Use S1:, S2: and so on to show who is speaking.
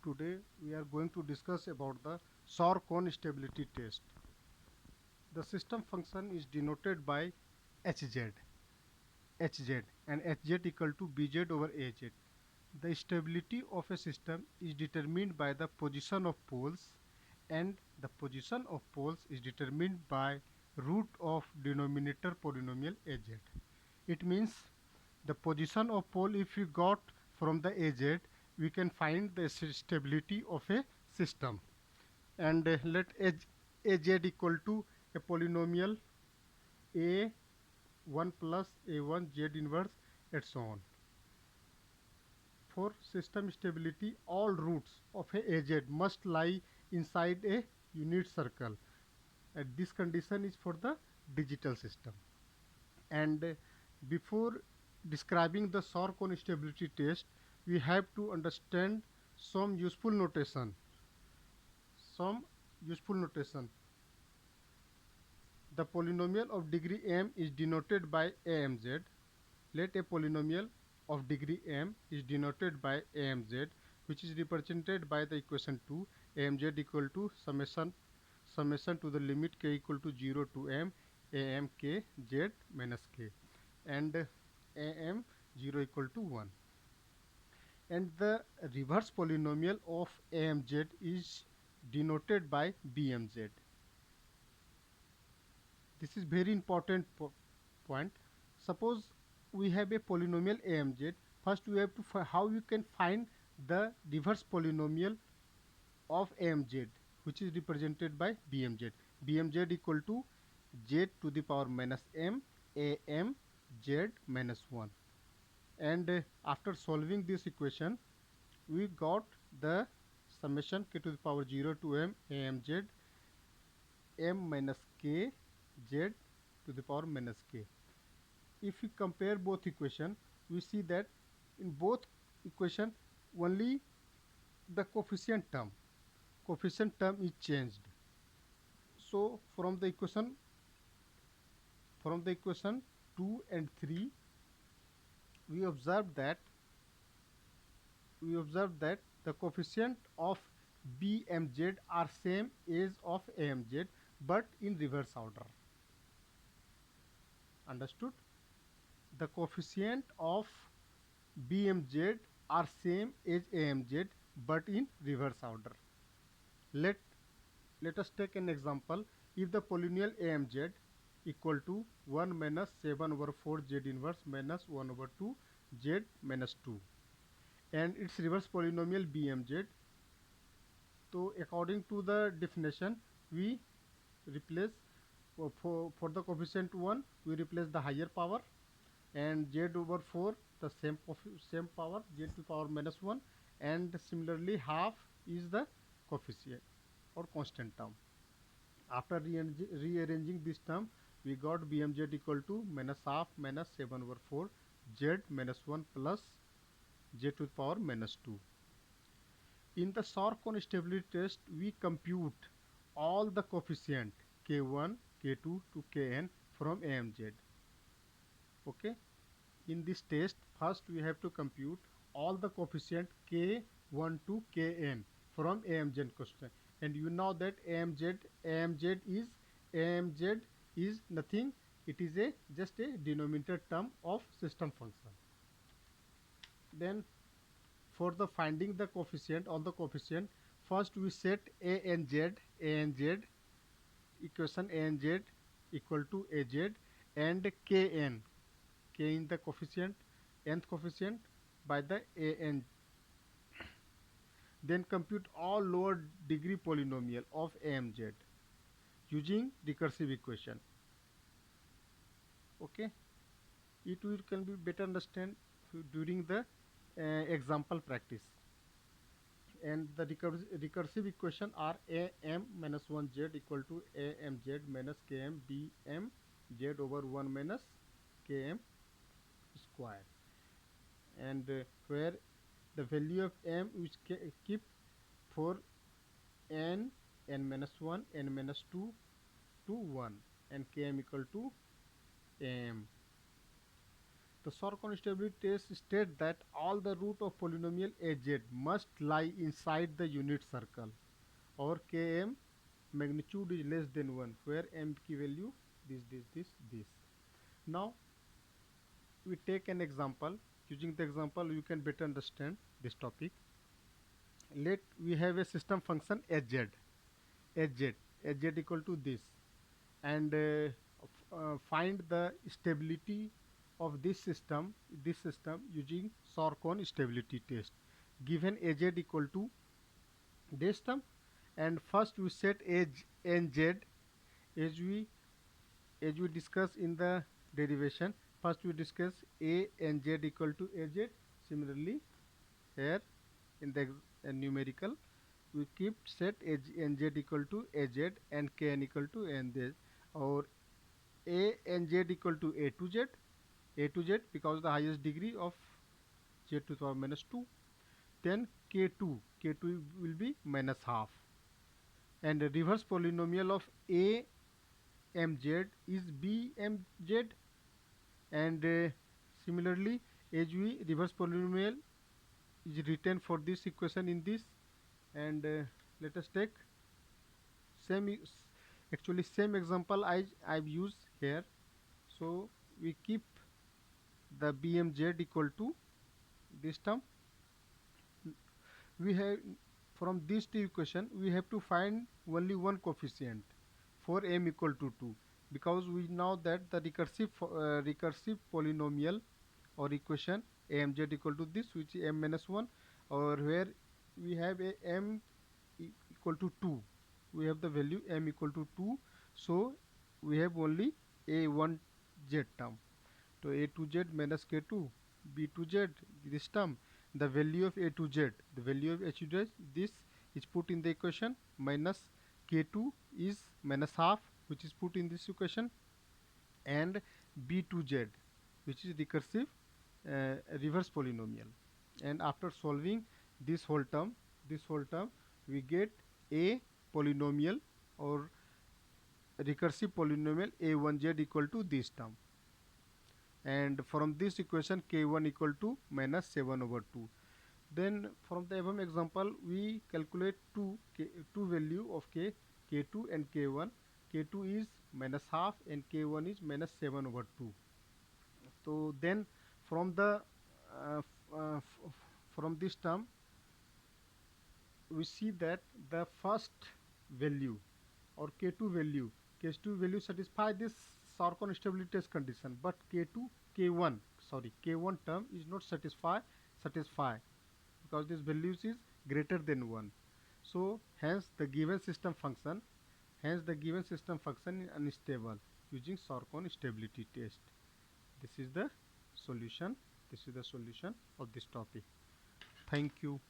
S1: Today we are going to discuss about the SOR cone stability test. The system function is denoted by Hz, Hz and Hz equal to Bz over Az. The stability of a system is determined by the position of poles, and the position of poles is determined by root of denominator polynomial Az. It means the position of pole, if we got from the Az, we can find the stability of a system. And let Az equal to a polynomial a1 plus a1 z inverse and so on. For system stability, all roots of a Az must lie inside a unit circle, and this condition is for the digital system. And before describing the SOR cone stability test, we have to understand some useful notation. Some useful notation. The polynomial of degree m is denoted by amz. Let a polynomial of degree m is denoted by amz, which is represented by the equation 2, amz equal to summation to the limit k equal to 0 to m am k z minus k, and am 0 equal to 1. And the reverse polynomial of amz is denoted by bmz. This is very important point. Suppose we have a polynomial amz. First we have to how you can find the reverse polynomial of amz, which is represented by bmz. Bmz equal to z to the power minus m am z minus 1. And after solving this equation, we got the summation k to the power 0 to m amz m minus k z to the power minus k. If we compare both equation, we see that in both equation only the coefficient term is changed. So from the equation 2 and 3, we observe that the coefficient of bmz are same as of amz, but in reverse order. Understood? The coefficient of bmz are same as amz, but in reverse order. Let us take an example. If the polynomial amz equal to 1 minus 7 over 4 z inverse minus 1 over 2 z minus 2, and its reverse polynomial bmz, so according to the definition, we replace for the coefficient 1, we replace the higher power, and z over 4 the same power, z to the power minus 1, and similarly half is the coefficient or constant term. After rearranging this term, we got bmz equal to minus half minus 7 over 4 z minus 1 plus z to the power minus 2. In the SOR cone stability test, we compute all the coefficient k1, k2 to kn from amz. Okay. In this test, first we have to compute all the coefficient k1 to kn from amz question. And you know that amz is nothing. It is just a denominator term of system function. Then for the finding the coefficient, all the coefficient, first we set anz equation anz equal to az, and kn, k in the coefficient, nth coefficient by the an. Then compute all lower degree polynomial of amz using recursive equation. Okay, it will can be better understand during the example practice. And the recursive equation are am minus 1 z equal to amz minus km dm z over 1 minus km square. And where the value of m is keep for n minus 1, n minus 2 to 1, and km equal to am. The Sorcon stability test states that all the root of polynomial az must lie inside the unit circle or km magnitude is less than 1 where m की value this. Now we take an example. Using the example you can better understand this topic. Let we have a system function hz equal to this, and find the stability of this system using Sorcon stability test. Given az equal to this term, and first we set age nz as we discuss in the derivation. First we discuss a and z equal to az. Similarly here in the numerical we keep set nz equal to az and kn equal to nz, or a and z equal to a to z because the highest degree of z to the power minus 2. Then k2 will be minus half, and the reverse polynomial of a mz is b mz, and similarly as we reverse polynomial is written for this equation in this, and let us take same example I've used here. So we keep the bmz equal to this term. We have from these two equation we have to find only one coefficient for m equal to 2, because we know that the recursive polynomial or equation amz equal to this, which is m minus 1, or where we have a m equal to 2, we have the value m equal to 2, so we have only a1z term. So a to z minus k2, b to z this term, the value of a to z, the value of h to z, this is put in the equation, minus k2 is minus half, which is put in this equation, and b to z, which is recursive reverse polynomial. And after solving this whole term we get a polynomial or recursive polynomial a1z equal to this term, and from this equation k1 equal to minus 7 over 2. Then from the above example we calculate two value of k2 and k1. K2 is minus half and k1 is minus 7 over 2. So then from the from this term we see that the first value or k2 value satisfy this Sorcon stability test condition, but k1 term is not satisfy because this values is greater than 1. So hence the given system function is unstable using Sorcon stability test. This is the solution of this topic. Thank you.